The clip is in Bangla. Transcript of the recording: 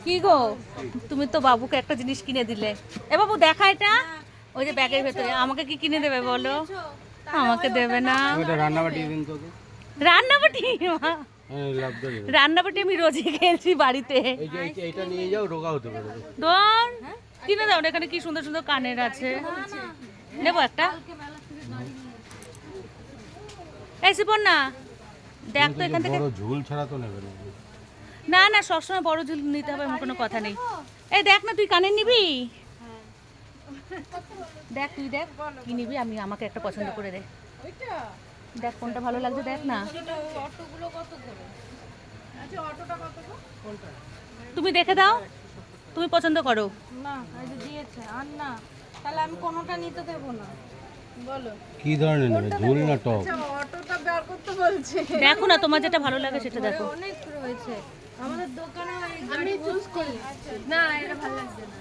কি গো, তুমি তো বাবুকে একটা জিনিস কিনে দিলে। এ বাবু দেখা এটা, ওই যে ব্যাগের ভেতরে। আমাকে কি কিনে দেবে বলো? আমাকে দেবে না। রান্নাবাটি দিন তোকে। রান্নাবাটি? রান্নাবাটি আমি রোজই খেয়েছি বাড়িতে। এইটা নিয়ে যাও, রোগা হতে পারে। ধর কিনে দাও না, এখানে কি সুন্দর সুন্দর কানের আছে। নেবো একটা। এই শিপন্না, দেখ তো এখান থেকে। বড় ঝুল ছাড়া তো নেবে না। না না, সবসময় বড় ঝুল নিতে হবে এমন কোনো কথা নেই। এই দেখ না, তুই কানের নিবি? দেখ তুই দেখ কি নিবি, আমি আমাকে একটা পছন্দ করে দে। দেখ কোনটা ভালো লাগছে, দেখ না। তুমি দেখে দাও, তুমি পছন্দ করো। না এই যে দিয়েছে আর না, তাহলে আমি কোনোটা নিতে দেব না। বলো কি ধরনের নেবে, ঝুল না টপ? অটোটা বের করতে বলছে। দেখো না, তোমার যেটা ভালো লাগে সেটা দেখো। অনেক রয়েছে আমাদের দোকানে, আমি চুজ করি। না এটা ভালো লাগছে না।